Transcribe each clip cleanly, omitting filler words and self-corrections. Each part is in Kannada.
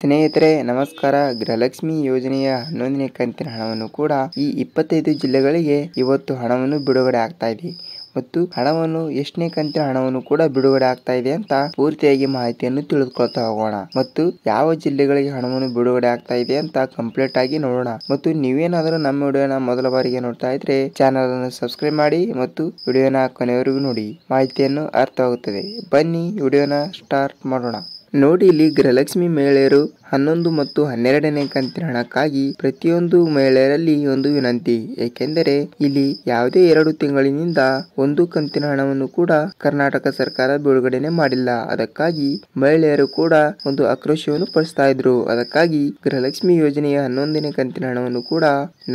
ಸ್ನೇಹಿತರೆ ನಮಸ್ಕಾರ. ಗೃಹಲಕ್ಷ್ಮಿ ಯೋಜನೆಯ 11ನೇ ಕಂತಿನ ಹಣವನ್ನು ಕೂಡ ಈ 25 ಜಿಲ್ಲೆಗಳಿಗೆ ಇವತ್ತು ಹಣವನ್ನು ಬಿಡುಗಡೆ ಆಗ್ತಾ ಇದೆ ಮತ್ತು ಹಣವನ್ನು ಎಷ್ಟನೇ ಕಂತಿನ ಹಣವನ್ನು ಕೂಡ ಬಿಡುಗಡೆ ಆಗ್ತಾ ಇದೆ ಅಂತ ಪೂರ್ತಿಯಾಗಿ ಮಾಹಿತಿಯನ್ನು ತಿಳಿದುಕೊಳ್ತಾ ಹೋಗೋಣ ಮತ್ತು ಯಾವ ಜಿಲ್ಲೆಗಳಿಗೆ ಹಣವನ್ನು ಬಿಡುಗಡೆ ಆಗ್ತಾ ಇದೆ ಅಂತ ಕಂಪ್ಲೀಟ್ ಆಗಿ ನೋಡೋಣ. ಮತ್ತು ನೀವೇನಾದರೂ ನಮ್ಮ ವಿಡಿಯೋನ ಮೊದಲ ಬಾರಿಗೆ ನೋಡ್ತಾ ಇದ್ರೆ ಚಾನಲ್ ಅನ್ನು ಸಬ್ಸ್ಕ್ರೈಬ್ ಮಾಡಿ ಮತ್ತು ವಿಡಿಯೋನ ಕೊನೆಯವರೆಗೂ ನೋಡಿ, ಮಾಹಿತಿಯನ್ನು ಅರ್ಥವಾಗುತ್ತದೆ. ಬನ್ನಿ ವಿಡಿಯೋನ ಸ್ಟಾರ್ಟ್ ಮಾಡೋಣ. ನೋಡಿ, ಇಲ್ಲಿ ಗೃಹಲಕ್ಷ್ಮಿ ಮಹಿಳೆಯರು 11 ಮತ್ತು 12ನೇ ಕಂತಿನ ಹಣಕ್ಕಾಗಿ ಪ್ರತಿಯೊಂದು ಮಹಿಳೆಯರಲ್ಲಿ ಒಂದು ವಿನಂತಿ. ಏಕೆಂದರೆ ಇಲ್ಲಿ ಯಾವುದೇ 2 ತಿಂಗಳಿನಿಂದ ಒಂದು ಕಂತಿನ ಹಣವನ್ನು ಕೂಡ ಕರ್ನಾಟಕ ಸರ್ಕಾರ ಬಿಡುಗಡೆನೆ ಮಾಡಿಲ್ಲ. ಅದಕ್ಕಾಗಿ ಮಹಿಳೆಯರು ಕೂಡ ಒಂದು ಆಕ್ರೋಶವನ್ನು ಪಡಿಸ್ತಾ ಇದ್ರು. ಅದಕ್ಕಾಗಿ ಗೃಹಲಕ್ಷ್ಮಿ ಯೋಜನೆಯ 11ನೇ ಕಂತಿನ ಹಣವನ್ನು ಕೂಡ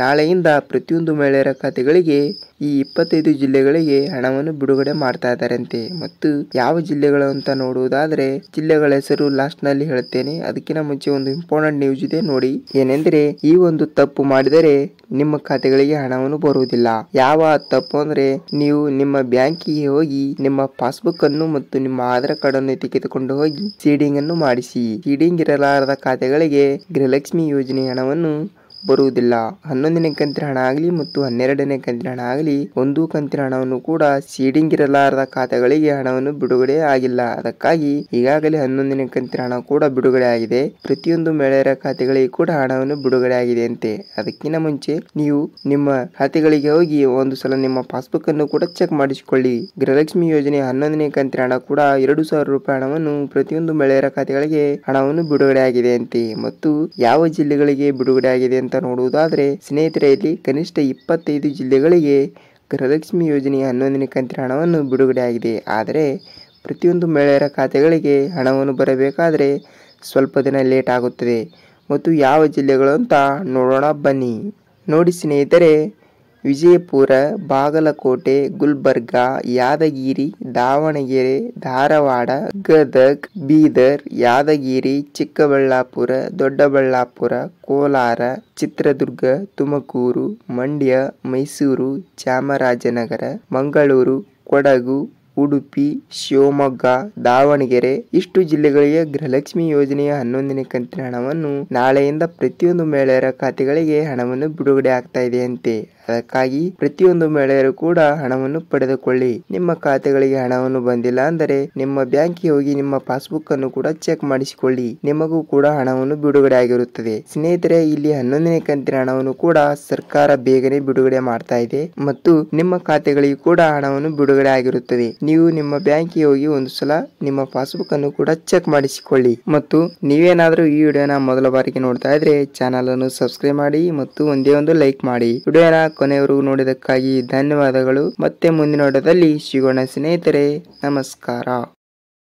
ನಾಳೆಯಿಂದ ಪ್ರತಿಯೊಂದು ಮಹಿಳೆಯರ ಖಾತೆಗಳಿಗೆ ಈ 25 ಜಿಲ್ಲೆಗಳಿಗೆ ಹಣವನ್ನು ಬಿಡುಗಡೆ ಮಾಡ್ತಾ ಇದ್ದಾರಂತೆ. ಮತ್ತು ಯಾವ ಜಿಲ್ಲೆಗಳು ಅಂತ ನೋಡುವುದಾದ್ರೆ ಜಿಲ್ಲೆಗಳ ಹೆಸರು ಲಾಸ್ಟ್ ನಲ್ಲಿ ಹೇಳ್ತೇನೆ. ಅದಕ್ಕಿಂತ ಮುಂಚೆ ಒಂದು ಇಂಪಾರ್ಟೆಂಟ್ ನ್ಯೂಸ್ ಇದೆ ನೋಡಿ. ಏನೆಂದ್ರೆ ಈ ಒಂದು ತಪ್ಪು ಮಾಡಿದರೆ ನಿಮ್ಮ ಖಾತೆಗಳಿಗೆ ಹಣವನ್ನು ಬರುವುದಿಲ್ಲ. ಯಾವ ತಪ್ಪು ಅಂದ್ರೆ ನೀವು ನಿಮ್ಮ ಬ್ಯಾಂಕಿಗೆ ಹೋಗಿ ನಿಮ್ಮ ಪಾಸ್ಬುಕ್ ಅನ್ನು ಮತ್ತು ನಿಮ್ಮ ಆಧಾರ್ ಕಾರ್ಡ್ ಅನ್ನು ತೆಗೆದುಕೊಂಡು ಹೋಗಿ ಸೀಡಿಂಗ್ ಅನ್ನು ಮಾಡಿಸಿ. ಸೀಡಿಂಗ್ ಇರಲಾರದ ಖಾತೆಗಳಿಗೆ ಗೃಹಲಕ್ಷ್ಮಿ ಯೋಜನೆ ಹಣವನ್ನು ಬರುವುದಿಲ್ಲ. 11ನೇ ಕಂತಿನ ಹಣ ಆಗಲಿ ಮತ್ತು 12ನೇ ಕಂತಿನ ಹಣ ಆಗಲಿ ಒಂದು ಕಂತಿನ ಹಣವನ್ನು ಕೂಡ ಸೀಡಿಂಗ್ ಇರಲಾರದ ಖಾತೆಗಳಿಗೆ ಹಣವನ್ನು ಬಿಡುಗಡೆ ಆಗಿಲ್ಲ. ಅದಕ್ಕಾಗಿ ಈಗಾಗಲೇ 11ನೇ ಕಂತಿನ ಹಣ ಕೂಡ ಬಿಡುಗಡೆ ಆಗಿದೆ. ಪ್ರತಿಯೊಂದು ಮಹಿಳೆಯರ ಖಾತೆಗಳಿಗೆ ಕೂಡ ಹಣವನ್ನು ಬಿಡುಗಡೆ ಆಗಿದೆ ಅಂತೆ. ಅದಕ್ಕಿಂತ ಮುಂಚೆ ನೀವು ನಿಮ್ಮ ಖಾತೆಗಳಿಗೆ ಹೋಗಿ ಒಂದು ಸಲ ನಿಮ್ಮ ಪಾಸ್ಬುಕ್ ಅನ್ನು ಕೂಡ ಚೆಕ್ ಮಾಡಿಸಿಕೊಳ್ಳಿ. ಗೃಹಲಕ್ಷ್ಮಿ ಯೋಜನೆ 11ನೇ ಕಂತಿನ ಹಣ ಕೂಡ 2,000 ರೂಪಾಯಿ ಹಣವನ್ನು ಪ್ರತಿಯೊಂದು ಮಹಿಳೆಯರ ಖಾತೆಗಳಿಗೆ ಹಣವನ್ನು ಬಿಡುಗಡೆ ಆಗಿದೆ ಅಂತೆ. ಮತ್ತು ಯಾವ ಜಿಲ್ಲೆಗಳಿಗೆ ಬಿಡುಗಡೆ ಆಗಿದೆ ಅಂತ ನೋಡುವುದಾದ್ರೆ ಸ್ನೇಹಿತರೆ, ಇಲ್ಲಿ ಕನಿಷ್ಠ 25 ಜಿಲ್ಲೆಗಳಿಗೆ ಗೃಹಲಕ್ಷ್ಮಿ ಯೋಜನೆಯ 11ನೇ ಕಂತಿನ ಹಣವನ್ನು ಬಿಡುಗಡೆ ಆಗಿದೆ. ಆದರೆ ಪ್ರತಿಯೊಂದು ಮಹಿಳೆಯರ ಖಾತೆಗಳಿಗೆ ಹಣವನ್ನು ಬರಬೇಕಾದ್ರೆ ಸ್ವಲ್ಪ ದಿನ ಲೇಟ್ ಆಗುತ್ತದೆ. ಮತ್ತು ಯಾವ ಜಿಲ್ಲೆಗಳು ಅಂತ ನೋಡೋಣ ಬನ್ನಿ. ನೋಡಿ ಸ್ನೇಹಿತರೆ, ವಿಜಯಪುರ, ಬಾಗಲಕೋಟೆ, ಗುಲ್ಬರ್ಗ, ಯಾದಗಿರಿ, ದಾವಣಗೆರೆ, ಧಾರವಾಡ, ಗದಗ್, ಬೀದರ್, ಯಾದಗಿರಿ, ಚಿಕ್ಕಬಳ್ಳಾಪುರ, ದೊಡ್ಡಬಳ್ಳಾಪುರ, ಕೋಲಾರ, ಚಿತ್ರದುರ್ಗ, ತುಮಕೂರು, ಮಂಡ್ಯ, ಮೈಸೂರು, ಚಾಮರಾಜನಗರ, ಮಂಗಳೂರು, ಕೊಡಗು, ಉಡುಪಿ, ಶಿವಮೊಗ್ಗ, ದಾವಣಗೆರೆ ಇಷ್ಟು ಜಿಲ್ಲೆಗಳಿಗೆ ಗೃಹಲಕ್ಷ್ಮಿ ಯೋಜನೆಯ 11ನೇ ಕಂತಿನ ಹಣವನ್ನು ನಾಳೆಯಿಂದ ಪ್ರತಿಯೊಂದು ಮಹಿಳೆಯರ ಖಾತೆಗಳಿಗೆ ಹಣವನ್ನು ಬಿಡುಗಡೆ ಆಗ್ತಾ ಇದೆ ಅಂತೆ. ಅದಕ್ಕಾಗಿ ಪ್ರತಿಯೊಂದು ಮಹಿಳೆಯರು ಕೂಡ ಹಣವನ್ನು ಪಡೆದುಕೊಳ್ಳಿ. ನಿಮ್ಮ ಖಾತೆಗಳಿಗೆ ಹಣವನ್ನು ಬಂದಿಲ್ಲ ಅಂದರೆ ನಿಮ್ಮ ಬ್ಯಾಂಕಿಗೆ ಹೋಗಿ ನಿಮ್ಮ ಪಾಸ್ಬುಕ್ ಅನ್ನು ಕೂಡ ಚೆಕ್ ಮಾಡಿಸಿಕೊಳ್ಳಿ. ನಿಮಗೂ ಕೂಡ ಹಣವನ್ನು ಬಿಡುಗಡೆ ಆಗಿರುತ್ತದೆ. ಸ್ನೇಹಿತರೆ, ಇಲ್ಲಿ 11ನೇ ಕಂತಿನ ಹಣವನ್ನು ಕೂಡ ಸರ್ಕಾರ ಬೇಗನೆ ಬಿಡುಗಡೆ ಮಾಡ್ತಾ ಇದೆ ಮತ್ತು ನಿಮ್ಮ ಖಾತೆಗಳಿಗೆ ಕೂಡ ಹಣವನ್ನು ಬಿಡುಗಡೆ ಆಗಿರುತ್ತದೆ. ನೀವು ನಿಮ್ಮ ಬ್ಯಾಂಕಿಗೆ ಹೋಗಿ ಒಂದು ಸಲ ನಿಮ್ಮ ಪಾಸ್ಬುಕ್ ಅನ್ನು ಕೂಡ ಚೆಕ್ ಮಾಡಿಸಿಕೊಳ್ಳಿ. ಮತ್ತು ನೀವೇನಾದ್ರೂ ಈ ವಿಡಿಯೋನ ಮೊದಲ ಬಾರಿಗೆ ನೋಡ್ತಾ ಇದ್ರೆ ಚಾನಲ್ ಅನ್ನು ಸಬ್ಸ್ಕ್ರೈಬ್ ಮಾಡಿ ಮತ್ತು ಒಂದೇ ಒಂದು ಲೈಕ್ ಮಾಡಿ. ವಿಡಿಯೋನ ಕೊನೆಯವರೆಗೂ ನೋಡಿದಕ್ಕಾಗಿ ಧನ್ಯವಾದಗಳು. ಮತ್ತೆ ಮುಂದಿನ ವಿಡಿಯೋದಲ್ಲಿ ಸಿಗೋಣ ಸ್ನೇಹಿತರೆ. ನಮಸ್ಕಾರ.